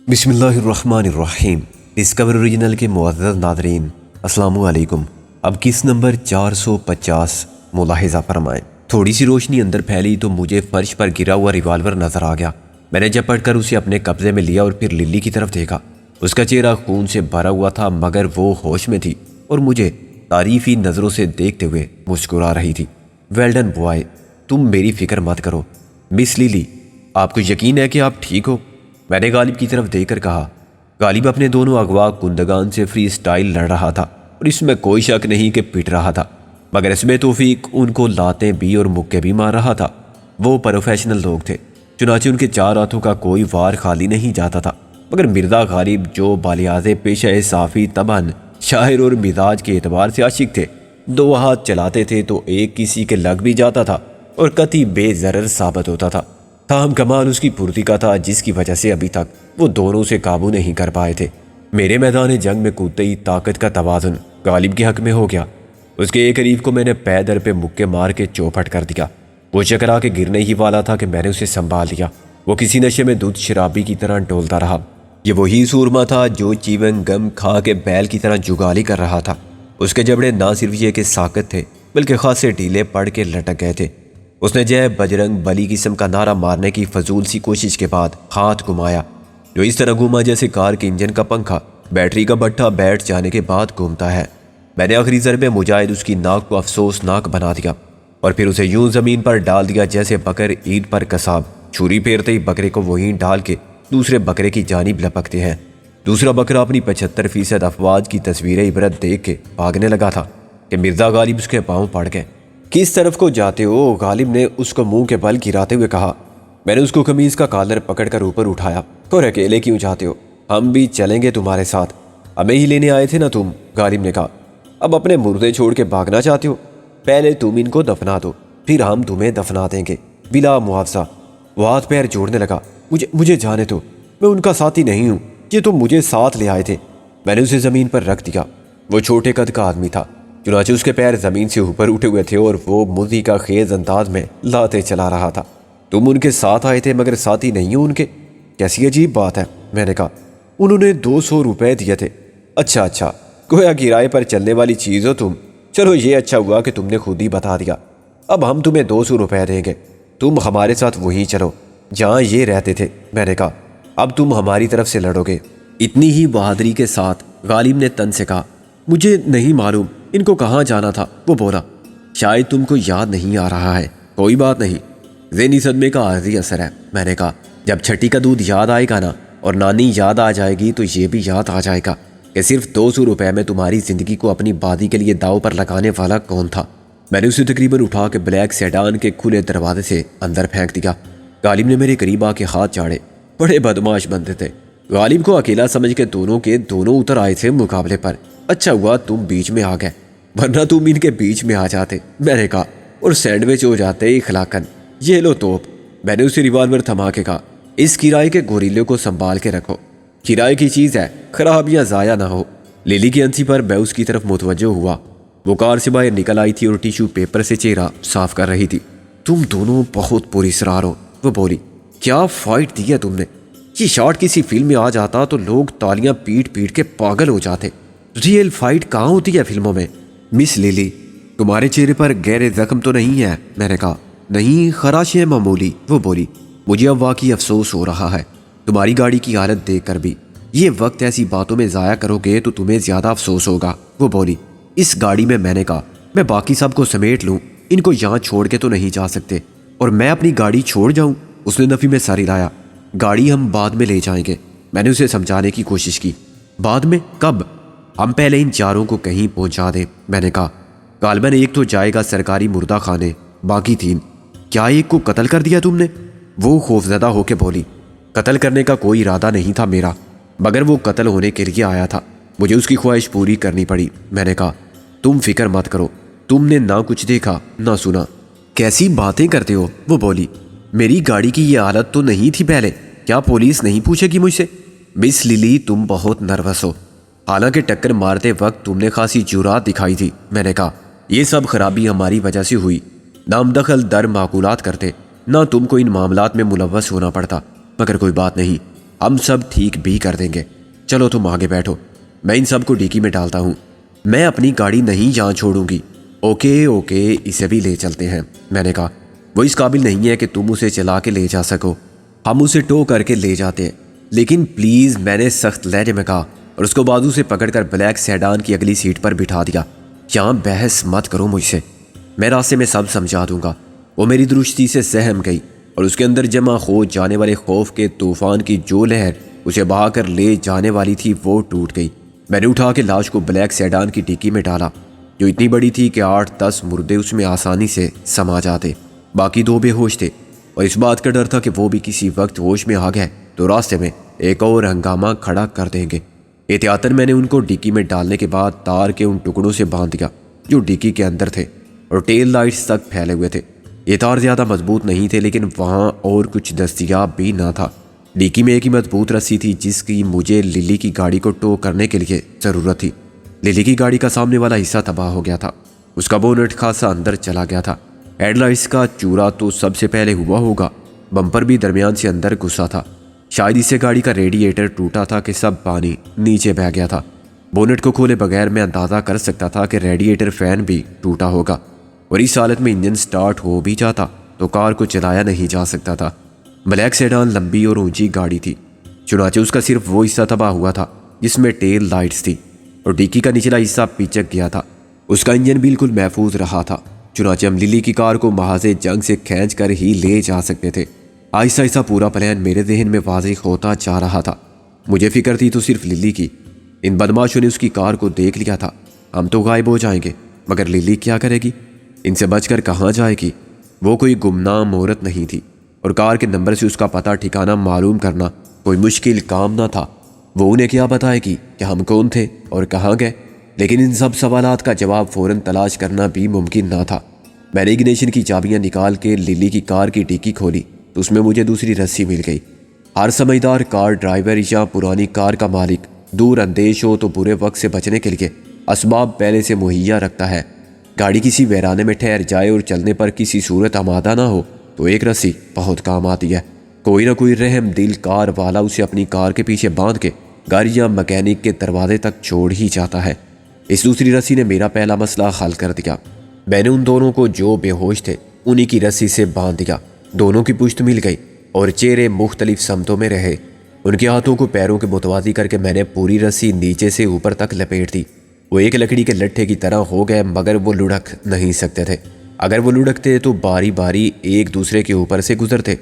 بسم اللہ الرحمن الرحیم۔ ڈسکور اوریجنل کے معزز ناظرین السلام علیکم۔ اب کس نمبر 450 ملاحظہ فرمائیں۔ تھوڑی سی روشنی اندر پھیلی تو مجھے فرش پر گرا ہوا ریوالور نظر آ گیا۔ میں نے جھپٹ کر اسے اپنے قبضے میں لیا اور پھر للی کی طرف دیکھا۔ اس کا چہرہ خون سے بھرا ہوا تھا مگر وہ ہوش میں تھی اور مجھے تعریفی نظروں سے دیکھتے ہوئے مسکرا رہی تھی۔ ویل ڈن بوائے، تم میری فکر مت کرو۔ مس للی، آپ کو یقین ہے کہ آپ ٹھیک ہو؟ میں نے غالب کی طرف دیکھ کر کہا۔ غالب اپنے دونوں اغوا کندگان سے فری سٹائل لڑ رہا تھا اور اس میں کوئی شک نہیں کہ پٹ رہا تھا، مگر اس میں توفیق ان کو لاتیں بھی اور مکے بھی مار رہا تھا۔ وہ پروفیشنل لوگ تھے، چنانچہ ان کے چار ہاتھوں کا کوئی وار خالی نہیں جاتا تھا، مگر مرزا غالب جو بالیاز پیشہ صافی طبعاً شاعر اور مزاج کے اعتبار سے عاشق تھے، دو ہاتھ چلاتے تھے تو ایک کسی کے لگ بھی جاتا تھا اور قطعی بے ضرر ثابت ہوتا تھا۔ تاہم کمال اس کی پھرتی کا تھا جس کی وجہ سے ابھی تک وہ دونوں سے قابو نہیں کر پائے تھے۔ میرے میدان جنگ میں کودتے ہی طاقت کا توازن غالب کے حق میں ہو گیا۔ اس کے ایک قریب کو میں نے پے در پہ مکے مار کے چوپٹ کر دیا۔ وہ چکرا کے گرنے ہی والا تھا کہ میں نے اسے سنبھال لیا۔ وہ کسی نشے میں دودھ شرابی کی طرح ڈولتا رہا۔ یہ وہی سورما تھا جو چیون گم کھا کے بیل کی طرح جگالی کر رہا تھا۔ اس کے جبڑے نہ صرف یہ کہ ساکت تھے بلکہ خاصے ڈھیلے پڑ کے لٹک گئے تھے۔ اس نے جے بجرنگ بلی قسم کا نعرہ مارنے کی فضول سی کوشش کے بعد ہاتھ گھمایا، جو اس طرح گھوما جیسے کار کے انجن کا پنکھا بیٹری کا بٹھا بیٹھ جانے کے بعد گھومتا ہے۔ میں نے آخری ضربے مجاہد اس کی ناک کو افسوسناک بنا دیا اور پھر اسے یوں زمین پر ڈال دیا جیسے بکر عید پر قصاب چھری پھیرتے ہی بکرے کو وہیں ڈال کے دوسرے بکرے کی جانب لپکتے ہیں۔ دوسرا بکرا اپنی 75% افواج کی تصویر عبرت دیکھ کے بھاگنے لگا تھا کہ مرزا غالب اس کے پاؤں پڑ گئے۔ کس طرف کو جاتے ہو؟ غالب نے اس کو منہ کے بل گراتے ہوئے کہا۔ میں نے اس کو قمیض کا کالر پکڑ کر اوپر اٹھایا۔ اور اکیلے کیوں جاتے ہو؟ ہم بھی چلیں گے تمہارے ساتھ، ہمیں ہی لینے آئے تھے نا تم، غالب نے کہا۔ اب اپنے مردے چھوڑ کے بھاگنا چاہتے ہو؟ پہلے تم ان کو دفنا دو، پھر ہم تمہیں دفنا دیں گے بلا معاوضہ۔ وہ ہاتھ پیر جوڑنے لگا۔ مجھے جانے دو، میں ان کا ساتھی نہیں ہوں، یہ تم مجھے ساتھ لے آئے تھے۔ میں نے اسے زمین پر رکھ دیا۔ وہ چھوٹے قد کا آدمی تھا، چنانچہ اس کے پیر زمین سے اوپر اٹھے ہوئے تھے اور وہ مزی کا خیز انداز میں لاتے چلا رہا تھا۔ تم ان کے ساتھ آئے تھے مگر ساتھی نہیں ہو ان کے؟ کیسی عجیب بات ہے، میں نے کہا۔ انہوں نے 200 روپے دیے تھے۔ اچھا، گویا کرائے پر چلنے والی چیز ہو تم۔ چلو یہ اچھا ہوا کہ تم نے خود ہی بتا دیا۔ اب ہم تمہیں 200 روپے دیں گے، تم ہمارے ساتھ وہیں چلو جہاں یہ رہتے تھے، میں نے کہا۔ اب تم ہماری طرف سے لڑو گے؟ اتنی ہی بہادری کے ساتھ غالب نے تن سے کہا۔ مجھے نہیں معلوم ان کو کہاں جانا تھا، وہ بولا۔ شاید تم کو یاد نہیں آ رہا ہے، کوئی بات نہیں، ذہنی صدمے کا عارضی اثر ہے، میں نے کہا۔ جب چھٹی کا دودھ یاد آئے گا نا اور نانی یاد آ جائے گی تو یہ بھی یاد آ جائے گا کہ صرف 200 روپے میں تمہاری زندگی کو اپنی بادی کے لیے داؤ پر لگانے والا کون تھا۔ میں نے اسے تقریباً اٹھا کے بلیک سیڈان کے کھلے دروازے سے اندر پھینک دیا۔ غالب نے میرے قریب آ کے ہاتھ چاڑے۔ بڑے بدماش بندے تھے۔ غالب کو اکیلا سمجھ کے دونوں کے دونوں اتر آئے تھے مقابلے پر۔ اچھا ہوا تم بیچ میں آ گئے، ورنہ تم ان کے بیچ میں آ جاتے، میں نے کہا، اور سینڈوچ ہو جاتے اخلاقاً۔ یہ لو توپ، میں نے اسے ریوالور تھما کے کہا۔ اس کرائے کے گوریلے کو سنبھال کے رکھو، کرائے کی چیز ہے، خراب یا ضائع نہ ہو۔ للی کی انسی پر میں اس کی طرف متوجہ ہوا۔ وہ کار سے باہر نکل آئی تھی اور ٹیشو پیپر سے چہرہ صاف کر رہی تھی۔ تم دونوں بہت پراسرار ہو، وہ بولی۔ کیا فائٹ دی ہے تم نے؟ یہ شاٹ کسی فلم میں آ جاتا تو لوگ تالیاں پیٹ پیٹ کے پاگل ہو جاتے۔ ریئل فائٹ کہاں ہوتی ہے فلموں میں؟ مس للی، تمہارے چہرے پر گہرے زخم تو نہیں ہے، میں نے کہا۔ نہیں، خراشیں معمولی، وہ بولی۔ مجھے اب واقعی افسوس ہو رہا ہے، تمہاری گاڑی کی حالت دیکھ کر بھی۔ یہ وقت ایسی باتوں میں ضائع کرو گے تو تمہیں زیادہ افسوس ہوگا، وہ بولی۔ اس گاڑی میں نے کہا، میں باقی سب کو سمیٹ لوں، ان کو یہاں چھوڑ کے تو نہیں جا سکتے۔ اور میں اپنی گاڑی چھوڑ جاؤں؟ اس نے نفی میں سر ہلایا۔ گاڑی ہم بعد میں لے جائیں گے، میں نے اسے سمجھانے کی کوشش کی۔ بعد میں؟ کب؟ ہم پہلے ان چاروں کو کہیں پہنچا دیں، میں نے کہا۔ غالباً ایک تو جائے گا سرکاری مردہ خانے، باقی 3۔ کیا ایک کو قتل کر دیا تم نے؟ وہ خوفزدہ ہو کے بولی۔ قتل کرنے کا کوئی ارادہ نہیں تھا میرا، مگر وہ قتل ہونے کے لیے آیا تھا، مجھے اس کی خواہش پوری کرنی پڑی، میں نے کہا۔ تم فکر مت کرو، تم نے نہ کچھ دیکھا نہ سنا۔ کیسی باتیں کرتے ہو، وہ بولی۔ میری گاڑی کی یہ حالت تو نہیں تھی پہلے، کیا پولیس نہیں پوچھے گی مجھ سے؟ مس للی، تم بہت نروس ہو، حالانکہ ٹکر مارتے وقت تم نے خاصی جرات دکھائی تھی، میں نے کہا۔ یہ سب خرابی ہماری وجہ سے ہوئی، نہ ہم دخل در معقولات کرتے، نہ تم کو ان معاملات میں ملوث ہونا پڑتا، مگر کوئی بات نہیں، ہم سب ٹھیک بھی کر دیں گے۔ چلو تم آگے بیٹھو، میں ان سب کو ڈیکی میں ڈالتا ہوں۔ میں اپنی گاڑی نہیں جہاں چھوڑوں گی۔ اوکے اسے بھی لے چلتے ہیں، میں نے کہا۔ وہ اس قابل نہیں ہے کہ تم اسے چلا کے لے جا سکو، ہم اسے ٹو کر کے لے جاتے ہیں، لیکن پلیز، میں نے سخت لہجے میں کہا اور اس کو بازو سے پکڑ کر بلیک سیڈان کی اگلی سیٹ پر بٹھا دیا۔ یہاں بحث مت کرو مجھ سے، میں راستے میں سب سمجھا دوں گا۔ وہ میری درشتی سے سہم گئی اور اس کے اندر جمع ہو جانے والے خوف کے طوفان کی جو لہر اسے بہا کر لے جانے والی تھی وہ ٹوٹ گئی۔ میں نے اٹھا کے لاش کو بلیک سیڈان کی ڈکی میں ڈالا، جو اتنی بڑی تھی کہ 8-10 مردے اس میں آسانی سے سما جاتے۔ باقی 2 بے ہوش تھے اور اس بات کا ڈر تھا کہ وہ بھی کسی وقت ہوش میں آ گئے تو راستے میں ایک اور ہنگامہ کھڑا کر دیں گے۔ احتیاطاً میں نے ان کو ڈکی میں ڈالنے کے بعد تار کے ان ٹکڑوں سے باندھ دیا جو ڈکی کے اندر تھے اور ٹیل لائٹس تک پھیلے ہوئے تھے۔ یہ تار زیادہ مضبوط نہیں تھے، لیکن وہاں اور کچھ دستیاب بھی نہ تھا۔ ڈکی میں ایک ہی مضبوط رسی تھی جس کی مجھے للی کی گاڑی کو ٹو کرنے کے لیے ضرورت تھی۔ للی کی گاڑی کا سامنے والا حصہ تباہ ہو گیا تھا، اس کا بونٹ خاصا اندر چلا گیا تھا۔ ہیڈ لائٹس کا چورا تو سب سے پہلے ہوا ہوگا، بمپر بھی درمیان سے اندر گھسا تھا۔ شاید اس سے گاڑی کا ریڈیٹر ٹوٹا تھا کہ سب پانی نیچے بہہ گیا تھا۔ بونٹ کو کھولے بغیر میں اندازہ کر سکتا تھا کہ ریڈیٹر فین بھی ٹوٹا ہوگا، اور اس حالت میں انجن سٹارٹ ہو بھی جاتا تو کار کو چلایا نہیں جا سکتا تھا۔ بلیک سیڈان لمبی اور اونچی گاڑی تھی، چنانچہ اس کا صرف وہ حصہ تباہ ہوا تھا جس میں ٹیل لائٹس تھی، اور ڈکی کا نچلا حصہ پیچک گیا تھا۔ اس کا انجن بالکل محفوظ رہا تھا، چنانچہ ہم للی کی کار کو محاذ جنگ سے کھینچ کر ہی لے جا سکتے تھے۔ آہستہ آہستہ پورا پلان میرے ذہن میں واضح ہوتا جا رہا تھا۔ مجھے فکر تھی تو صرف للی کی۔ ان بدماشوں نے اس کی کار کو دیکھ لیا تھا، ہم تو غائب ہو جائیں گے، مگر للی کیا کرے گی؟ ان سے بچ کر کہاں جائے گی؟ وہ کوئی گمنام عورت نہیں تھی، اور کار کے نمبر سے اس کا پتہ ٹھکانہ معلوم کرنا کوئی مشکل کام نہ تھا۔ وہ انہیں کیا بتائے گی کہ ہم کون تھے اور کہاں گئے؟ لیکن ان سب سوالات کا جواب فوراً تلاش کرنا بھی ممکن نہ تھا۔ میں نے اگنیشن کی چابیاں نکال کے للی کی کار کی ڈکی کھولی تو اس میں مجھے دوسری رسی مل گئی۔ ہر سمجھدار کار ڈرائیور یا پرانی کار کا مالک دور اندیش ہو تو برے وقت سے بچنے کے لیے اسباب پہلے سے مہیا رکھتا ہے۔ گاڑی کسی ویرانے میں ٹھہر جائے اور چلنے پر کسی صورت آمادہ نہ ہو تو ایک رسی بہت کام آتی ہے۔ کوئی نہ کوئی رحم دل کار والا اسے اپنی کار کے پیچھے باندھ کے گاڑی یا مکینک کے دروازے تک چھوڑ ہی جاتا ہے۔ اس دوسری رسی نے میرا پہلا مسئلہ حل کر دیا۔ میں نے ان دونوں کو جو بے ہوش تھے انہی کی رسی سے باندھ دیا۔ دونوں کی پشت مل گئی اور چہرے مختلف سمتوں میں رہے۔ ان کے ہاتھوں کو پیروں کے متوازی کر کے میں نے پوری رسی نیچے سے اوپر تک لپیٹ دی۔ وہ ایک لکڑی کے لٹھے کی طرح ہو گئے، مگر وہ لڑک نہیں سکتے تھے۔ اگر وہ لڑکتے تو باری باری ایک دوسرے کے اوپر سے گزرتے۔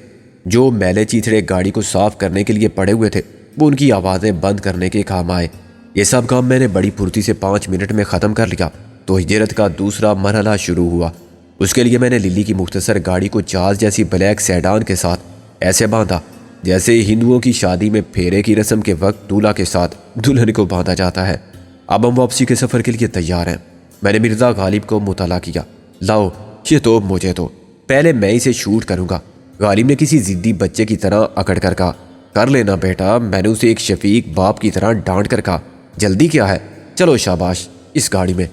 جو میلے چیتھڑے گاڑی کو صاف کرنے کے لیے پڑے ہوئے تھے وہ ان کی آوازیں بند کرنے کے کام آئے۔ یہ سب کام میں نے بڑی پھرتی سے 5 منٹ میں ختم کر لیا تو ہجرت کا دوسرا مرحلہ شروع ہوا۔ اس کے لیے میں نے للی کی مختصر گاڑی کو جہاز جیسی بلیک سیڈان کے ساتھ ایسے باندھا جیسے ہندوؤں کی شادی میں پھیرے کی رسم کے وقت دولہا کے ساتھ دلہن کو باندھا جاتا ہے۔ اب ہم واپسی کے سفر کے لیے تیار ہیں۔ میں نے مرزا غالب کو مطالعہ کیا۔ لاؤ یہ تو مجھے تو پہلے میں اسے شوٹ کروں گا۔ غالب نے کسی ضدی بچے کی طرح اکڑ کر کہا، کر لینا بیٹا۔ میں نے اسے ایک شفیق باپ کی طرح ڈانٹ کر کہا، جلدی کیا ہے، چلو شاباش اس گاڑی میں۔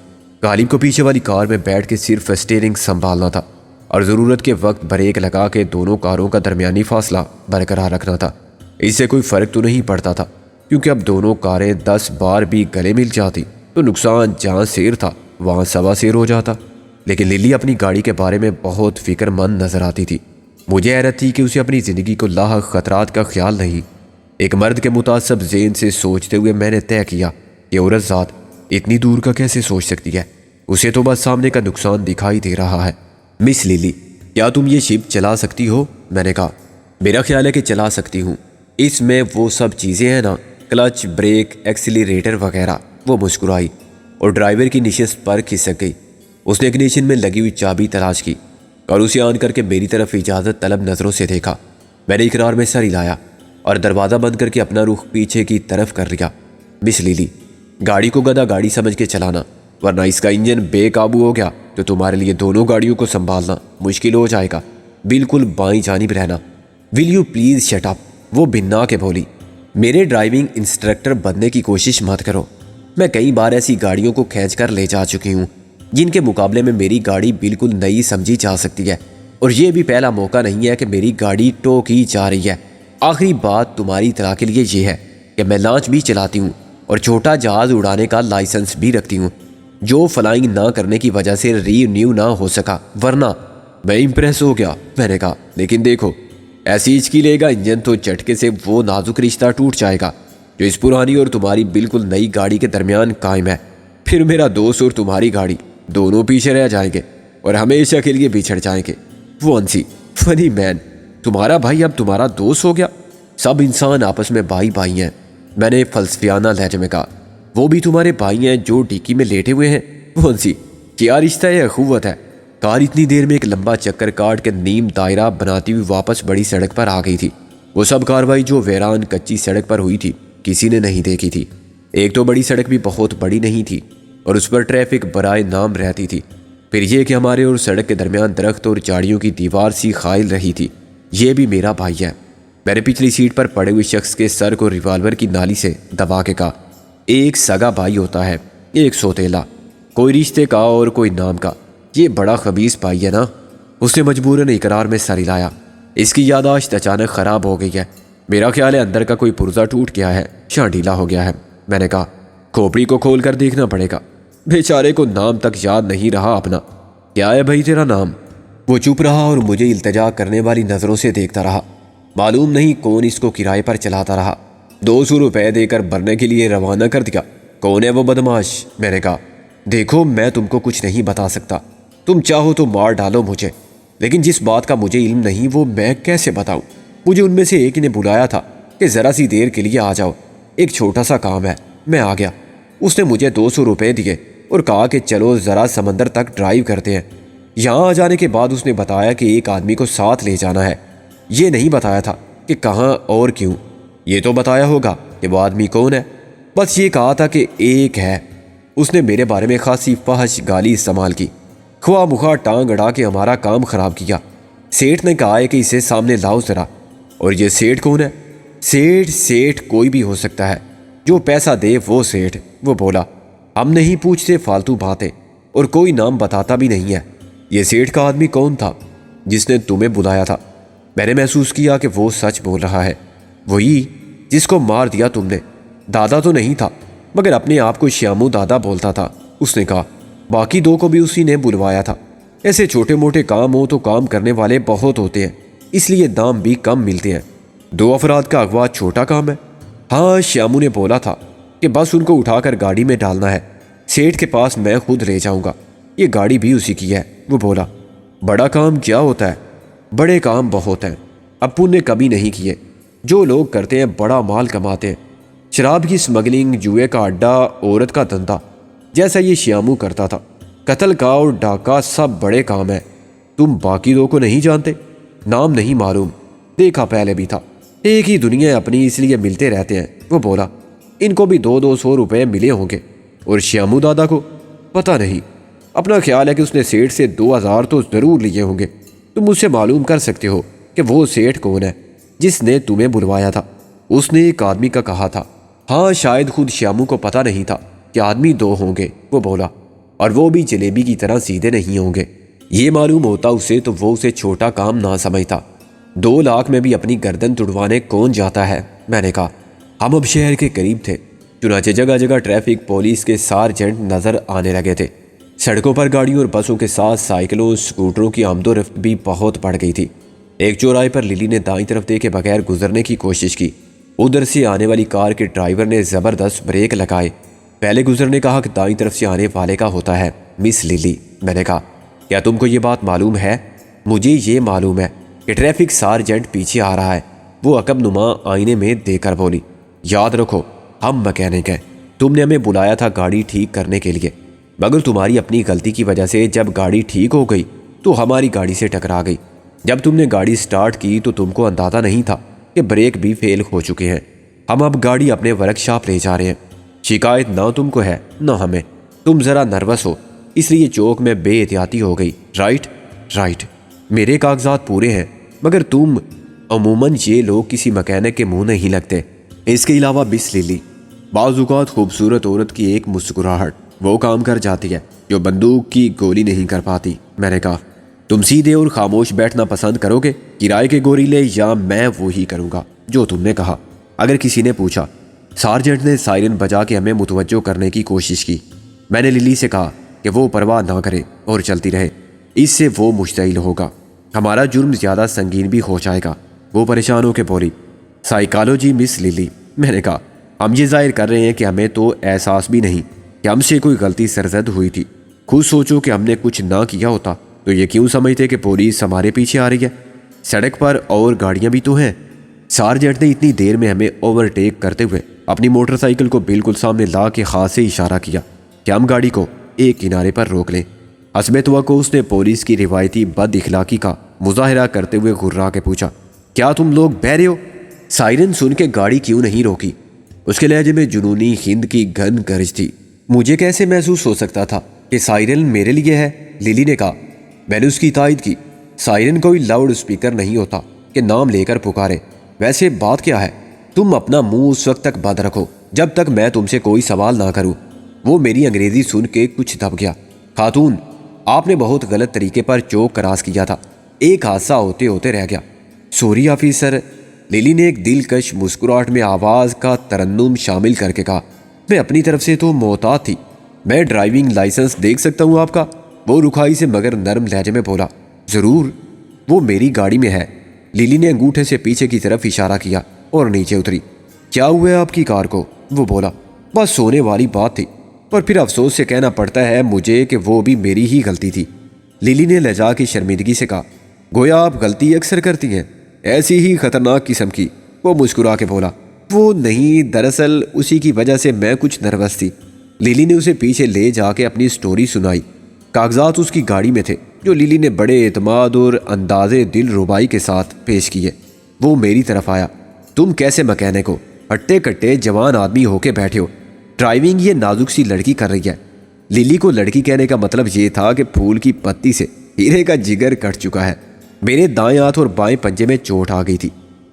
غالب کو پیچھے والی کار میں بیٹھ کے صرف اسٹیئرنگ سنبھالنا تھا اور ضرورت کے وقت بریک لگا کے دونوں کاروں کا درمیانی فاصلہ برقرار رکھنا تھا۔ اس سے کوئی فرق تو نہیں پڑتا تھا، کیونکہ اب دونوں کاریں 10 بار بھی گلے مل جاتی تو نقصان جہاں سیر تھا وہاں سوا سیر ہو جاتا۔ لیکن للی اپنی گاڑی کے بارے میں بہت فکر مند نظر آتی تھی۔ مجھے حیرت تھی کہ اسے اپنی زندگی کو لاحق خطرات کا خیال نہیں۔ ایک مرد کے متعصب ذہن سے سوچتے ہوئے میں نے طے کیا کہ عورت ذات اتنی دور کا کیسے سوچ سکتی ہے؟ اسے تو بس سامنے کا نقصان دکھائی دے رہا ہے۔ مس للی، کیا تم یہ شپ چلا سکتی ہو؟ میں نے کہا۔ میرا خیال ہے کہ چلا سکتی ہوں، اس میں وہ سب چیزیں ہیں نا، کلچ، بریک، ایکسیلریٹر وغیرہ۔ وہ مسکرائی اور ڈرائیور کی نشست پر کھسک گئی۔ اس نے اگنیشن میں لگی ہوئی چابی تلاش کی اور اسے آن کر کے میری طرف اجازت طلب نظروں سے دیکھا۔ میں نے اقرار میں سر ہلایا اور دروازہ بند کر کے اپنا رخ پیچھے کی طرف کر لیا۔ مس للی، گاڑی کو گدا گاڑی سمجھ کے چلانا، ورنہ اس کا انجن بے قابو ہو گیا تو تمہارے لیے دونوں گاڑیوں کو سنبھالنا مشکل ہو جائے گا۔ بالکل بائیں جانب رہنا۔ Will you please shut up, وہ بھنا کے بولی۔ میرے ڈرائیونگ انسٹرکٹر بننے کی کوشش مت کرو۔ میں کئی بار ایسی گاڑیوں کو کھینچ کر لے جا چکی ہوں جن کے مقابلے میں میری گاڑی بالکل نئی سمجھی جا سکتی ہے، اور یہ بھی پہلا موقع نہیں ہے کہ میری گاڑی ٹو کی جا رہی ہے۔ آخری بات تمہاری اطلاع کے لیے یہ ہے کہ میں لانچ بھی چلاتی ہوں اور چھوٹا جہاز اڑانے کا لائسنس بھی رکھتی ہوں، جو فلائنگ نہ کرنے کی وجہ سے رینیو نہ ہو سکا، ورنہ میں امپریس ہو گیا۔ میں نے کہا لیکن دیکھو، ایسی ہچکی لے گا انجن تو جھٹکے سے وہ نازک رشتہ ٹوٹ جائے گا جو اس پرانی اور تمہاری بالکل نئی گاڑی کے درمیان قائم ہے۔ پھر میرا دوست اور تمہاری گاڑی دونوں پیچھے رہ جائیں گے اور ہمیشہ کے لیے بچھڑ جائیں گے۔ وانسی فنی مین، تمہارا بھائی اب تمہارا دوست ہو گیا۔ سب انسان آپس میں بھائی بھائی ہیں، میں نے فلسفیانہ لہجے میں کہا۔ وہ بھی تمہارے بھائی ہیں جو ڈیکی میں لیٹے ہوئے ہیں۔ وانسی کیا رشتہ ہے، اخوت ہے۔ کار اتنی دیر میں ایک لمبا چکر کاٹ کے نیم دائرہ بناتی ہوئی واپس بڑی سڑک پر آ گئی تھی۔ وہ سب کاروائی جو ویران کچی سڑک پر ہوئی تھی کسی نے نہیں دیکھی تھی۔ ایک تو بڑی سڑک بھی بہت بڑی نہیں تھی اور اس پر ٹریفک برائے نام رہتی تھی، پھر یہ کہ ہمارے اور سڑک کے درمیان درخت اور جھاڑیوں کی دیوار سی خائل رہی تھی۔ یہ بھی میرا بھائی ہے، میں نے پچھلی سیٹ پر پڑے ہوئے شخص کے سر کو ریوالور کی نالی سے دبا کے کہا۔ ایک سگا بھائی ہوتا ہے، ایک سوتیلا، کوئی رشتے کا اور کوئی نام کا۔ یہ بڑا خبیث بھائی ہے نا؟ اس نے مجبوراً اقرار میں سر ہلایا۔ اس کی یادداشت اچانک خراب ہو گئی ہے، میرا خیال ہے اندر کا کوئی پرزہ ٹوٹ گیا ہے یا ڈھیلا ہو گیا ہے۔ میں نے کہا کھوپڑی کو کھول کر دیکھنا پڑے گا۔ بیچارے کو نام تک یاد نہیں رہا اپنا۔ کیا ہے بھائی تیرا نام؟ وہ چپ رہا اور مجھے التجا کرنے والی نظروں سے دیکھتا رہا۔ معلوم نہیں کون اس کو کرائے پر چلاتا رہا۔ 200 روپے دے کر بھرنے کے لیے روانہ کر دیا۔ کون ہے وہ بدماش؟ میں نے کہا دیکھو میں تم کو کچھ نہیں بتا سکتا، تم چاہو تو مار ڈالو مجھے، لیکن جس بات کا مجھے علم نہیں وہ میں کیسے بتاؤں؟ مجھے ان میں سے ایک نے بلایا تھا کہ ذرا سی دیر کے لیے آ جاؤ، ایک چھوٹا سا کام ہے۔ میں آ گیا۔ اس نے مجھے 200 روپے دیے اور کہا کہ چلو ذرا سمندر تک ڈرائیو کرتے ہیں۔ یہاں آ جانے کے بعد اس نے بتایا کہ ایک آدمی کو ساتھ لے جانا ہے۔ یہ نہیں بتایا تھا کہ کہاں اور کیوں۔ یہ تو بتایا ہوگا کہ وہ آدمی کون ہے، بس یہ کہا تھا کہ ایک ہے۔ اس نے میرے بارے میں خاصی فحش گالی استعمال کی، خواہ مخواہ ٹانگ اڑا کے ہمارا کام خراب کیا۔ سیٹھ نے کہا ہے کہ اسے سامنے لاؤ ذرا۔ اور یہ سیٹھ کون ہے؟ سیٹھ کوئی بھی ہو سکتا ہے، جو پیسہ دے وہ سیٹھ۔ وہ بولا ہم نہیں پوچھتے فالتو باتیں، اور کوئی نام بتاتا بھی نہیں ہے۔ یہ سیٹھ کا آدمی کون تھا جس نے تمہیں بلایا تھا؟ میں نے محسوس کیا کہ وہ سچ بول رہا ہے۔ وہی جس کو مار دیا تم نے۔ دادا تو نہیں تھا، مگر اپنے آپ کو شیامو دادا بولتا تھا۔ اس نے کہا باقی 2 کو بھی اسی نے بلوایا تھا۔ ایسے چھوٹے موٹے کام ہو تو کام کرنے والے بہت ہوتے ہیں، اس لیے دام بھی کم ملتے ہیں۔ 2 افراد کا اغوا چھوٹا کام ہے؟ ہاں، شیامو نے بولا تھا کہ بس ان کو اٹھا کر گاڑی میں ڈالنا ہے، سیٹھ کے پاس میں خود لے جاؤں گا، یہ گاڑی بھی اسی کی ہے۔ وہ بولا بڑا کام کیا ہوتا ہے؟ بڑے کام بہت ہیں، ابو نے کبھی نہیں کیے۔ جو لوگ کرتے ہیں بڑا مال کماتے ہیں، شراب کی سمگلنگ، جوئے کا اڈا، عورت کا دھندا، جیسا یہ شیامو کرتا تھا۔ قتل کا اور ڈاکہ سب بڑے کام ہیں۔ تم باقی 2 کو نہیں جانتے؟ نام نہیں معلوم، دیکھا پہلے بھی تھا، ایک ہی دنیا ہے اپنی، اس لیے ملتے رہتے ہیں۔ وہ بولا ان کو بھی 200 روپے ملے ہوں گے، اور شیامو دادا کو پتہ نہیں، اپنا خیال ہے کہ اس نے سیٹھ سے 2000 تو ضرور لیے ہوں گے۔ تم مجھ سے معلوم کر سکتے ہو کہ وہ سیٹھ کون ہے جس نے تمہیں بلوایا تھا؟ اس نے ایک آدمی کا کہا تھا۔ ہاں، شاید خود شیامو کو پتہ نہیں تھا کہ آدمی 2 ہوں گے۔ وہ بولا اور وہ بھی جلیبی کی طرح سیدھے نہیں ہوں گے۔ یہ معلوم ہوتا اسے تو وہ اسے چھوٹا کام نہ سمجھتا۔ 2 لاکھ میں بھی اپنی گردن تڑوانے کون جاتا ہے؟ میں نے کہا ہم اب شہر کے قریب تھے، چنانچہ جگہ جگہ ٹریفک پولیس کے سارجنٹ نظر آنے لگے تھے۔ سڑکوں پر گاڑیوں اور بسوں کے ساتھ سائیکلوں، سکوٹروں کی آمد و رفت بھی بہت بڑھ گئی تھی۔ ایک چوراہے پر للی نے دائیں طرف دیکھے بغیر گزرنے کی کوشش کی۔ ادھر سے آنے والی کار کے ڈرائیور نے زبردست بریک لگائے۔ پہلے گزر نے کہا کہ دائیں طرف سے آنے والے کا ہوتا ہے مس للی۔ میں نے کہا کیا تم کو یہ بات معلوم ہے؟ مجھے یہ معلوم ہے کہ ٹریفک سارجنٹ پیچھے آ رہا ہے۔ وہ عقب نما آئینے میں دے کر بولی یاد رکھو ہم مکینک ہیں، تم نے ہمیں بلایا تھا گاڑی ٹھیک کرنے کے لیے، مگر تمہاری اپنی غلطی کی وجہ سے جب گاڑی ٹھیک ہو گئی تو ہماری گاڑی سے ٹکرا گئی۔ جب تم نے گاڑی سٹارٹ کی تو تم کو اندازہ نہیں تھا کہ بریک بھی فیل ہو چکے ہیں۔ ہم اب گاڑی اپنے ورک شاپ لے جا رہے ہیں۔ شکایت نہ تم کو ہے نہ ہمیں، تم ذرا نروس ہو اس لیے چوک میں بے احتیاطی ہو گئی۔ رائٹ، میرے کاغذات پورے ہیں، مگر تم عموماً یہ لوگ کسی مکینک کے منہ نہیں لگتے۔ اس کے علاوہ بس للی، بعض اوقات خوبصورت عورت کی ایک مسکراہٹ وہ کام کر جاتی ہے جو بندوق کی گولی نہیں کر پاتی۔ میں نے کہا تم سیدھے اور خاموش بیٹھنا پسند کرو گے، کرائے کے گوریلے، یا میں وہی کروں گا؟ جو تم نے کہا۔ اگر کسی نے پوچھا۔ سارجنٹ نے سائرن بجا کے ہمیں متوجہ کرنے کی کوشش کی۔ میں نے للی سے کہا کہ وہ پرواہ نہ کرے اور چلتی رہے، اس سے وہ مشتعل ہوگا، ہمارا جرم زیادہ سنگین بھی ہو جائے گا۔ وہ پریشان ہو کے بولی، سائیکالوجی مس للی۔ میں نے کہا، ہم یہ ظاہر کر رہے ہیں کہ ہمیں تو احساس بھی نہیں کہ ہم سے کوئی غلطی سرزد ہوئی تھی۔ خود سوچو کہ ہم نے کچھ نہ کیا ہوتا تو یہ کیوں سمجھتے کہ پولیس ہمارے پیچھے آ رہی ہے؟ سڑک پر اور گاڑیاں بھی تو ہیں۔ سارجنٹ نے اتنی دیر میں ہمیں اوورٹیک کرتے ہوئے اپنی موٹر سائیکل کو بالکل سامنے لا کے خاص سے اشارہ کیا کہ ہم گاڑی کو ایک کنارے پر روک لیں۔ حسب توقع اس نے پولیس کی روایتی بد اخلاقی کا مظاہرہ کرتے ہوئے گھرا کے پوچھا، کیا تم لوگ بہرے ہو؟ سائرن سن کے گاڑی کیوں نہیں روکی؟ اس کے لہجے میں جنونی ہند کی گھن گرج تھی۔ مجھے کیسے محسوس ہو سکتا تھا کہ سائرن میرے لیے ہے؟ للی نے کہا۔ میں نے اس کی تائید کی۔ سائرن کوئی لاؤڈ اسپیکر نہیں ہوتا کہ نام لے کر پکارے۔ ویسے بات کیا ہے؟ تم اپنا منہ اس وقت تک بند رکھو جب تک میں تم سے کوئی سوال نہ کروں۔ وہ میری انگریزی سن کے کچھ دب گیا۔ خاتون، آپ نے بہت غلط طریقے پر چوک کراس کیا تھا، ایک حادثہ ہوتے ہوتے رہ گیا۔ سوری آفیسر، للی نے ایک دلکش مسکراہٹ میں آواز کا ترنم شامل کر کے کہا۔ میں اپنی طرف سے تو محتاط تھی۔ میں ڈرائیونگ لائسنس دیکھ سکتا ہوں آپ کا؟ وہ رکھائی سے مگر نرم لہجے میں بولا۔ ضرور، وہ میری گاڑی میں ہے۔ للی نے انگوٹھے سے پیچھے کی طرف اشارہ کیا اور نیچے اتری۔ کیا ہوا ہے آپ کی کار کو؟ وہ بولا۔ بس سونے والی بات تھی، اور پھر افسوس سے کہنا پڑتا ہے مجھے کہ وہ بھی میری ہی غلطی تھی۔ للی نے لجا کی شرمندگی سے کہا، گویا آپ غلطی اکثر کرتی ہیں، ایسی ہی خطرناک قسم کی۔ وہ مسکرا کے بولا، وہ نہیں، دراصل اسی کی وجہ سے میں کچھ نروس تھی۔ للی نے اسے پیچھے لے جا کے اپنی سٹوری سنائی۔ کاغذات اس کی گاڑی میں تھے جو للی نے بڑے اعتماد اور انداز دل ربائی کے ساتھ پیش کیے۔ وہ میری طرف آیا۔ تم کیسے مکینک ہو؟ ہٹے کٹے جوان آدمی ہو کے بیٹھے ہو، ڈرائیونگ یہ نازک سی لڑکی کر رہی ہے۔ للی کو لڑکی کہنے کا مطلب یہ تھا کہ پھول کی پتی سے ہیرے کا جگر کٹ چکا ہے۔ میرے دائیں ہاتھ اور بائیں پنجے میں چوٹ آ گئی تھی۔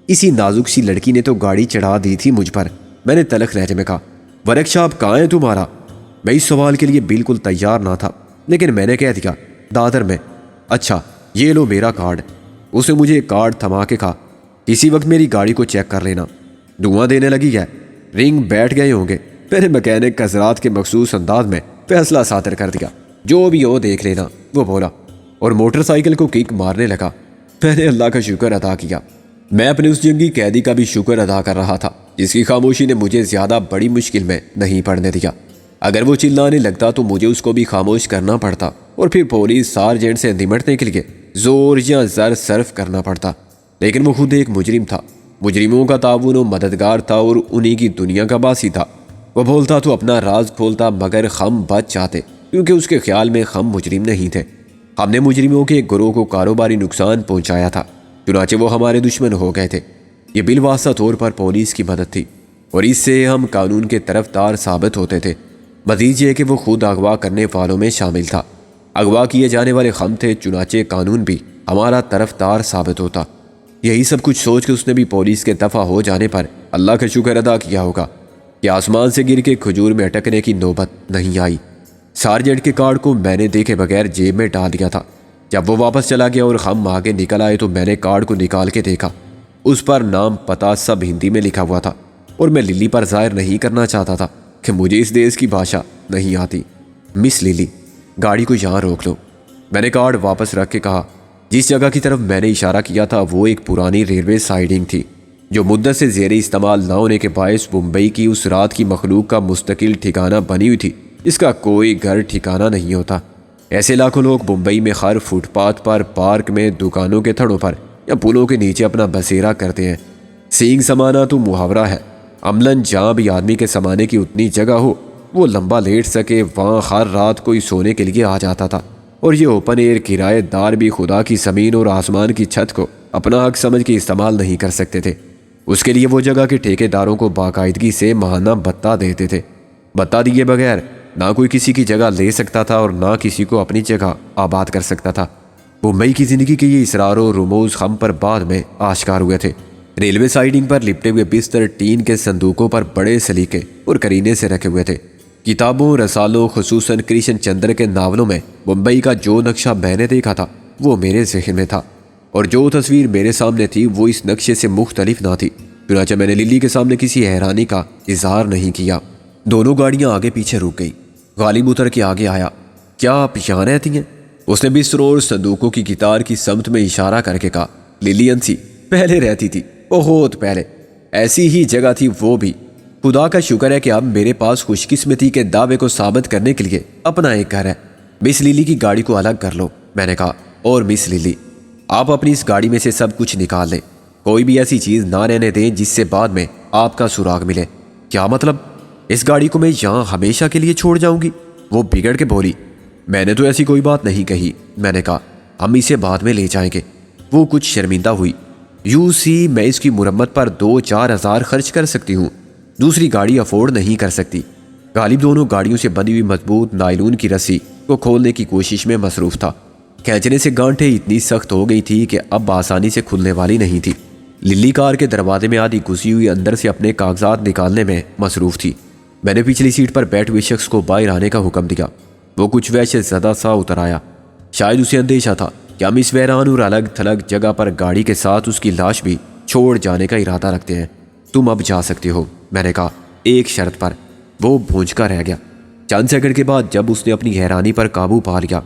اسی نازک سی لڑکی نے تو گاڑی چڑھا دی تھی مجھ پر۔ میں نے تلخ لہجے میں کہا، ورک شاپ کہاں ہے تمہارا؟ میں اس سوال کے لیے بالکل تیار نہ تھا، لیکن میں نے کہہ دیا، دادر میں۔ اچھا، یہ لو میرا کارڈ۔ اس نے مجھے کارڈ تھما کے کہا، اسی وقت میری گاڑی کو چیک کر لینا۔ دھواں دینے لگی ہے، رنگ بیٹھ گئے ہوں گے۔ میں نے مکینک حضرات کے مخصوص انداز میں فیصلہ صادر کر دیا۔ جو بھی ہو دیکھ لینا، وہ بولا، اور موٹر سائیکل کو کک مارنے لگا۔ میں نے اللہ کا شکر ادا کیا۔ میں اپنے اس جنگی قیدی کا بھی شکر ادا کر رہا تھا جس کی خاموشی نے مجھے زیادہ بڑی مشکل میں نہیں پڑنے دیا۔ اگر وہ چلانے لگتا تو مجھے اس کو بھی خاموش کرنا پڑتا، اور پھر پولیس سارجنٹ سے نمٹنے کے لیے زور یا زر صرف کرنا پڑتا۔ لیکن وہ خود ایک مجرم تھا، مجرموں کا تعاون و مددگار تھا، اور انہی کی دنیا کا باسی تھا۔ وہ بولتا تو اپنا راز کھولتا، مگر ہم بچ جاتے کیونکہ اس کے خیال میں ہم مجرم نہیں تھے۔ ہم نے مجرموں کے ایک گروہ کو کاروباری نقصان پہنچایا تھا، چنانچہ وہ ہمارے دشمن ہو گئے تھے۔ یہ بالواسطہ طور پر پولیس کی مدد تھی، اور اس سے ہم قانون کے طرفدار ثابت ہوتے تھے۔ مزید یہ کہ وہ خود اغوا کرنے والوں میں شامل تھا۔ اغوا کیے جانے والے ہم تھے، چنانچہ قانون بھی ہمارا طرفدار ثابت ہوتا۔ یہی سب کچھ سوچ کے اس نے بھی پولیس کے دفع ہو جانے پر اللہ کا شکر ادا کیا ہوگا کہ آسمان سے گر کے کھجور میں اٹکنے کی نوبت نہیں آئی۔ سارجنٹ کے کارڈ کو میں نے دیکھے بغیر جیب میں ڈال دیا تھا۔ جب وہ واپس چلا گیا اور ہم آگے نکل آئے تو میں نے کارڈ کو نکال کے دیکھا۔ اس پر نام پتہ سب ہندی میں لکھا ہوا تھا، اور میں للی پر ظاہر نہیں کرنا چاہتا تھا کہ مجھے اس دیش کی بھاشا نہیں آتی۔ مس للی، گاڑی کو یہاں روک لو۔ میں نے کارڈ واپس رکھ کے کہا، جس جگہ کی طرف میں نے اشارہ کیا تھا وہ ایک پرانی ریلوے سائڈنگ تھی جو مدت سے زیر استعمال نہ ہونے کے باعث ممبئی کی اس رات کی مخلوق کا مستقل ٹھکانہ بنی ہوئی تھی، جس کا کوئی گھر ٹھکانہ نہیں ہوتا۔ ایسے لاکھوں لوگ ممبئی میں ہر فٹ پاتھ پر، پارک میں، دکانوں کے تھڑوں پر یا پلوں کے نیچے اپنا بسیرا کرتے ہیں۔ سینگ سمانا تو محاورہ ہے، عملاً جہاں بھی آدمی کے سمانے کی اتنی جگہ ہو وہ لمبا لیٹ سکے، وہاں ہر رات کوئی سونے کے لیے آ جاتا تھا۔ اور یہ اوپن ایئر کرایہ دار بھی خدا کی زمین اور آسمان کی چھت کو اپنا حق سمجھ کے استعمال نہیں کر سکتے تھے۔ اس کے لیے وہ جگہ کے ٹھیکیداروں کو باقاعدگی سے ماہانہ بتہ دیتے تھے۔ بتہ دیے بغیر نہ کوئی کسی کی جگہ لے سکتا تھا اور نہ کسی کو اپنی جگہ آباد کر سکتا تھا۔ ممبئی کی زندگی کے یہ اسرار و رموز ہم پر بعد میں آشکار ہوئے تھے۔ ریلوے سائڈنگ پر لپٹے ہوئے بستر ٹین کے صندوقوں پر بڑے سلیقے اور کرینے سے رکھے ہوئے تھے۔ کتابوں، رسالوں، خصوصاً کرشن چندر کے ناولوں میں ممبئی کا جو نقشہ میں نے دیکھا تھا وہ میرے ذہن میں تھا، اور جو تصویر میرے سامنے تھی وہ اس نقشے سے مختلف نہ تھی۔ چنانچہ میں نے للی کے سامنے کسی حیرانی کا اظہار نہیں کیا۔ دونوں گاڑیاں آگے پیچھے رک گئی۔ غالب اتر کے آگے آیا۔ کیا آپ یہاں رہتی ہیں؟ اس نے بستروں اور صندوقوں کی قطار کی سمت میں اشارہ کر کے کہا۔ للی ہنسی۔ پہلے رہتی تھی، بہت پہلے، ایسی ہی جگہ تھی وہ بھی۔ خدا کا شکر ہے کہ اب میرے پاس خوش قسمتی کے دعوے کو ثابت کرنے کے لیے اپنا ایک گھر ہے۔ مس للی کی گاڑی کو الگ کر لو، میں نے کہا۔ اور مس للی، آپ اپنی اس گاڑی میں سے سب کچھ نکال لیں، کوئی بھی ایسی چیز نہ رہنے دیں جس سے بعد میں آپ کا سراغ ملے۔ کیا مطلب؟ اس گاڑی کو میں یہاں ہمیشہ کے لیے چھوڑ جاؤں گی؟ وہ بگڑ کے بولی۔ میں نے تو ایسی کوئی بات نہیں کہی، میں نے کہا۔ ہم اسے بعد میں لے جائیں گے۔ وہ کچھ شرمندہ ہوئی۔ یوں سی میں اس کی مرمت پر 2-4 ہزار خرچ کر سکتی ہوں، دوسری گاڑی افورڈ نہیں کر سکتی۔ غالب دونوں گاڑیوں سے بندھی ہوئی مضبوط نائلون کی رسی کو کھولنے کی کوشش میں مصروف تھا۔ کھینچنے سے گانٹھیں اتنی سخت ہو گئی تھی کہ اب آسانی سے کھلنے والی نہیں تھی۔ للی کار کے دروازے میں آدھی گھسی ہوئی اندر سے اپنے کاغذات نکالنے میں مصروف تھی۔ میں نے پچھلی سیٹ پر بیٹھے ہوئے شخص کو باہر آنے کا حکم دیا۔ وہ کچھ وحشت زدہ سا اتر آیا۔ شاید اسے اندیشہ تھا کہ ہم اس ویران اور الگ تھلگ جگہ پر گاڑی کے ساتھ اس کی لاش بھی چھوڑ جانے کا ارادہ رکھتے ہیں۔ تم اب جا سکتے ہو، میں نے کہا، ایک شرط پر۔ وہ بھونج کا رہ گیا۔ چند سیکنڈ کے بعد جب اس نے اپنی حیرانی پر قابو پا لیا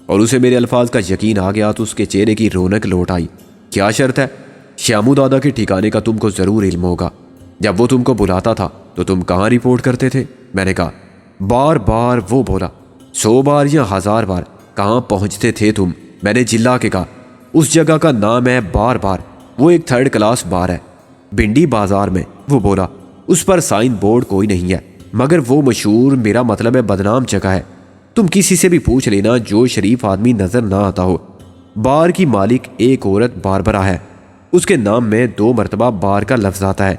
اور اسے میرے الفاظ کا یقین آ گیا تو اس کے چہرے کی رونق لوٹ آئی۔ کیا شرط ہے؟ شیامو دادا کے ٹھکانے کا تم کو ضرور علم ہوگا۔ جب وہ تم کو بلاتا تھا تو تم کہاں رپورٹ کرتے تھے؟ میں نے کہا۔ بار بار، وہ بولا۔ 100 بار یا 1000 بار؟ کہاں پہنچتے تھے تم؟ میں نے چلا کے کہا۔ اس جگہ کا نام ہے بار بار، وہ ایک 3rd کلاس بار ہے، بنڈی بازار میں۔ وہ بولا۔ اس پر سائن بورڈ کوئی نہیں ہے، مگر وہ مشہور، میرا مطلب ہے بدنام جگہ ہے۔ تم کسی سے بھی پوچھ لینا جو شریف آدمی نظر نہ آتا ہو۔ بار کی مالک ایک عورت باربرا ہے، اس کے نام میں 2 مرتبہ بار کا لفظ آتا ہے۔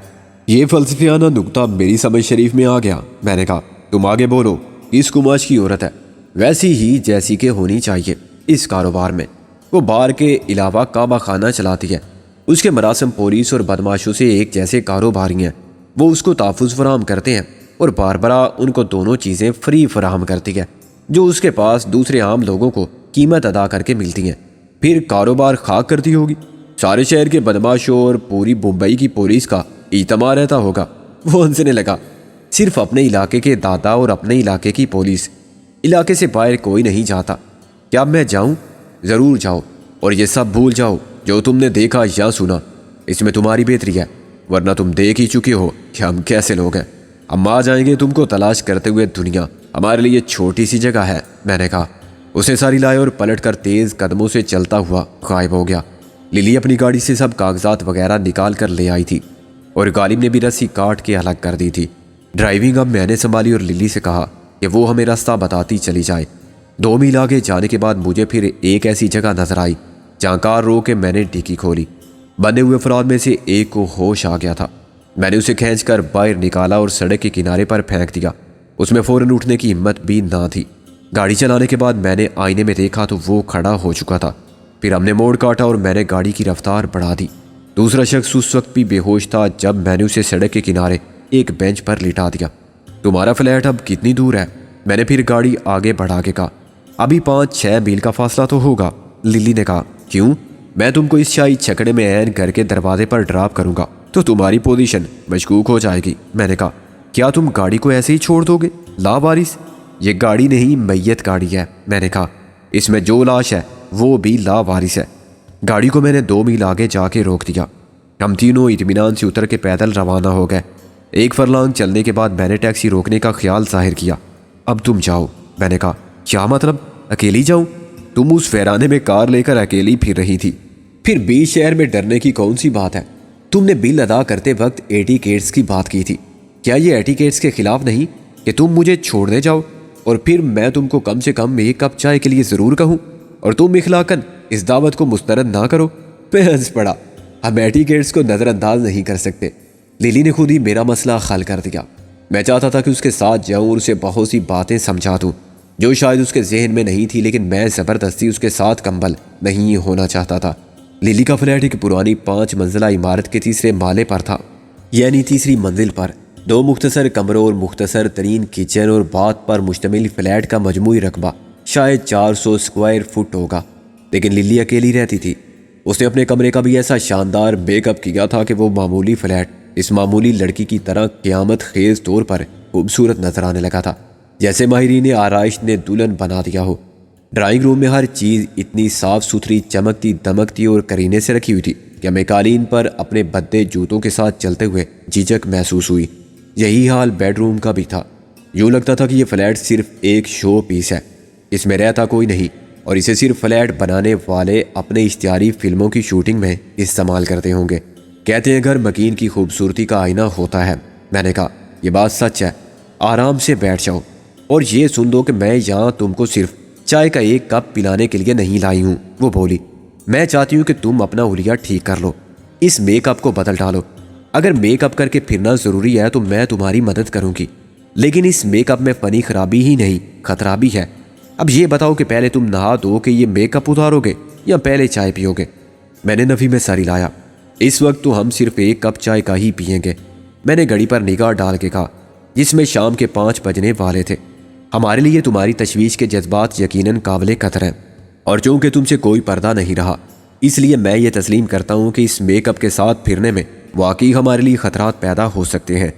یہ فلسفیانہ نکتہ میری سمجھ شریف میں آ گیا، میں نے کہا۔ تم آگے بولو۔ اس کماش کی عورت ہے، ویسی ہی جیسی کہ ہونی چاہیے اس کاروبار میں۔ وہ بار کے علاوہ کعبہ خانہ چلاتی ہے۔ اس کے مراسم پولیس اور بدماشوں سے ایک جیسے کاروباری ہیں۔ وہ اس کو تحفظ فراہم کرتے ہیں اور باربرا ان کو دونوں چیزیں فری فراہم کرتی ہے جو اس کے پاس دوسرے عام لوگوں کو قیمت ادا کر کے ملتی ہیں۔ پھر کاروبار خاک کرتی ہوگی، سارے شہر کے بدماشوں اور پوری بمبئی کی پولیس کا اجتماع رہتا ہوگا۔ وہ ہنسنے لگا۔ صرف اپنے علاقے کے دادا اور اپنے علاقے کی پولیس، علاقے سے باہر کوئی نہیں جاتا۔ کیا میں جاؤں؟ ضرور جاؤ، اور یہ سب بھول جاؤ جو تم نے دیکھا یا سنا۔ اس میں تمہاری بہتری ہے، ورنہ تم دیکھ ہی چکے ہو کہ ہم کیسے لوگ ہیں۔ ہم آ جائیں گے تم کو تلاش کرتے ہوئے۔ دنیا ہمارے لیے چھوٹی سی جگہ ہے، میں نے کہا۔ اسے ساری لائے اور پلٹ کر تیز قدموں سے چلتا ہوا غائب ہو گیا۔ للی اپنی گاڑی سے سب کاغذات وغیرہ نکال کر لے آئی تھی اور غالب نے بھی رسی کاٹ کے الگ کر دی تھی۔ ڈرائیونگ اب میں نے سنبھالی اور للی سے کہا کہ وہ ہمیں راستہ بتاتی چلی جائے۔ 2 میل آگے جانے کے بعد مجھے پھر ایک ایسی جگہ نظر آئی جہاں کار روک کے میں نے ڈگی کھولی۔ بندے ہوئے افراد میں سے ایک کو ہوش آ گیا تھا۔ میں نے اسے کھینچ کر باہر نکالا اور سڑک کے کنارے پر پھینک دیا۔ اس میں فوراً اٹھنے کی ہمت بھی نہ تھی۔ گاڑی چلانے کے بعد میں نے آئینے میں دیکھا تو وہ کھڑا ہو چکا تھا۔ پھر ہم نے موڑ کاٹا اور میں نے گاڑی کی رفتار بڑھا دی۔ دوسرا شخص اس وقت بھی بے ہوش تھا جب میں نے اسے سڑک کے کنارے ایک بینچ پر لٹا دیا۔ تمہارا فلیٹ اب کتنی دور ہے؟ میں نے پھر گاڑی آگے بڑھا کے کہا۔ ابھی 5-6 میل کا فاصلہ تو ہوگا، للی نے کہا۔ کیوں؟ میں تم کو اس شاہی چھکڑے میں عین گھر کے دروازے پر ڈراپ کروں گا تو تمہاری پوزیشن مشکوک ہو جائے گی، میں نے کہا۔ کیا تم گاڑی کو ایسے ہی چھوڑ دو گے لاوارث؟ یہ گاڑی نہیں، میت گاڑی ہے، میں نے کہا۔ اس میں جو لاش ہے وہ بھی لاوارث ہے۔ گاڑی کو میں نے 2 میل آگے جا کے روک دیا۔ ہم تینوں اطمینان سے اتر کے پیدل روانہ ہو گئے۔ 1 فرلانگ چلنے کے بعد میں نے ٹیکسی روکنے کا خیال ظاہر کیا۔ اب تم جاؤ، میں نے کہا۔ کیا مطلب؟ اکیلی جاؤں؟ تم اس ویرانے میں کار لے کر اکیلی پھر رہی تھی، پھر بیچ شہر میں ڈرنے کی کون سی بات ہے؟ تم نے بل ادا کرتے وقت ایٹیکیٹس کی بات کی تھی۔ کیا یہ ایٹیکیٹس کے خلاف نہیں کہ تم مجھے چھوڑنے جاؤ اور پھر میں تم کو کم سے کم 1 کپ چائے کے لیے ضرور کہوں اور تم اخلاقاً اس دعوت کو مسترد نہ کرو؟ میں ہنس پڑا۔ ہم ایٹیکیٹس کو نظر انداز نہیں کر سکتے۔ للی نے خود ہی میرا مسئلہ حل کر دیا۔ میں چاہتا تھا کہ اس کے ساتھ جاؤں اور اسے بہت سی باتیں سمجھا دوں جو شاید اس کے ذہن میں نہیں تھی، لیکن میں زبردستی اس کے ساتھ کمبل نہیں ہونا چاہتا تھا۔ للی کا فلیٹ ایک پرانی 5 منزلہ عمارت کے تیسرے مالے پر تھا، یعنی تیسری منزل پر 2 مختصر کمروں اور مختصر ترین کچن اور باتھ پر مشتمل فلیٹ کا مجموعی رقبہ شاید 400 اسکوائر فٹ ہوگا۔ لیکن للی اکیلی رہتی تھی۔ اس نے اپنے کمرے کا بھی ایسا شاندار بیک اپ کیا تھا کہ وہ معمولی فلیٹ اس معمولی لڑکی کی طرح قیامت خیز طور پر خوبصورت نظر آنے لگا تھا، جیسے ماہرین آرائش نے دلہن بنا دیا ہو۔ ڈرائنگ روم میں ہر چیز اتنی صاف ستھری، چمکتی دمکتی اور کرینے سے رکھی ہوئی تھی کہ ہمیں قالین پر اپنے بھدے جوتوں کے ساتھ چلتے ہوئے جھجک محسوس ہوئی۔ یہی حال بیڈ روم کا بھی تھا۔ یوں لگتا تھا کہ یہ فلیٹ صرف ایک شو پیس ہے، اس میں رہتا کوئی نہیں، اور اسے صرف فلیٹ بنانے والے اپنے اشتہاری فلموں کی شوٹنگ میں استعمال کرتے ہوں گے۔ کہتے ہیں گھر مکین کی خوبصورتی کا آئینہ ہوتا ہے۔ میں نے کہا یہ بات سچ ہے، آرام سے بیٹھ جاؤ اور یہ سن دو کہ میں یہاں تم کو صرف چائے کا ایک کپ پلانے کے لیے نہیں لائی ہوں۔ وہ بولی میں چاہتی ہوں کہ تم اپنا حلیہ ٹھیک کر لو، اس میک اپ کو بدل ڈالو۔ اگر میک اپ کر کے پھرنا ضروری ہے تو میں تمہاری مدد کروں گی، لیکن اس میک اپ میں فنی خرابی ہی نہیں، خطرہ بھی ہے۔ اب یہ بتاؤ کہ پہلے تم نہا دو کہ یہ میک اپ اتارو گے یا پہلے چائے پیو گے؟ میں نے نفی میں سر ہلایا۔ اس وقت تو ہم صرف ایک کپ چائے کا ہی پئیں گے۔ میں نے گھڑی پر نگاہ ڈال کے کہا جس میں شام کے 5 بجنے والے تھے۔ ہمارے لیے تمہاری تشویش کے جذبات یقیناً قابل قدر ہیں، اور چونکہ تم سے کوئی پردہ نہیں رہا، اس لیے میں یہ تسلیم کرتا ہوں کہ اس میک اپ کے ساتھ پھرنے میں واقعی ہمارے لیے خطرات پیدا ہو سکتے ہیں۔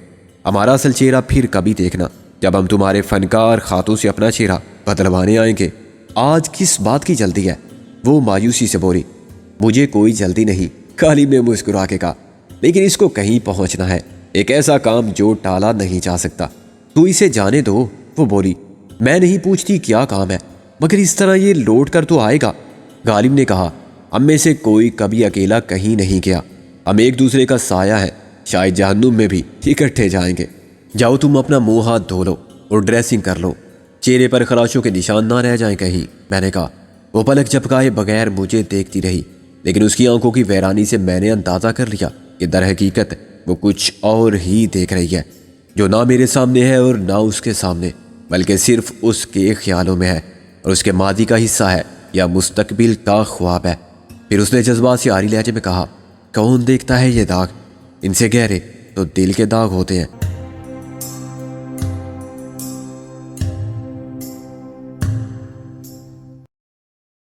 ہمارا اصل چہرہ پھر کبھی دیکھنا، جب ہم تمہارے فنکار ہاتھوں سے اپنا چہرہ بدلوانے آئیں گے۔ آج کس بات کی جلدی ہے؟ وہ مایوسی سے بولی۔ مجھے کوئی جلدی نہیں، غالب نے مسکرا کے کہا، لیکن اس کو کہیں پہنچنا ہے، ایک ایسا کام جو ٹالا نہیں جا سکتا۔ تو اسے جانے دو، وہ بولی۔ میں نہیں پوچھتی کیا کام ہے، مگر اس طرح یہ لوٹ کر تو آئے گا۔ غالب نے کہا ہم میں سے کوئی کبھی اکیلا کہیں نہیں گیا، ہم ایک دوسرے کا سایہ ہے، شاید جہنم میں بھی اکٹھے جائیں گے۔ جاؤ تم اپنا منہ ہاتھ دھو لو اور ڈریسنگ کر لو، چہرے پر خراشوں کے نشان نہ رہ جائیں کہیں۔ میں نے کہا۔ وہ پلک جھپکائے بغیر مجھے دیکھتی رہی، لیکن اس کی آنکھوں کی ویرانی سے میں نے اندازہ کر لیا کہ در حقیقت وہ کچھ اور ہی دیکھ رہی ہے، جو نہ میرے سامنے ہے اور نہ اس کے سامنے، بلکہ صرف اس کے خیالوں میں ہے، اور اس کے ماضی کا حصہ ہے یا مستقبل کا خواب ہے۔ پھر اس نے جذبات سے آری لہجے میں کہا کون دیکھتا ہے یہ داغ؟ ان سے گہرے تو دل کے داغ ہوتے ہیں۔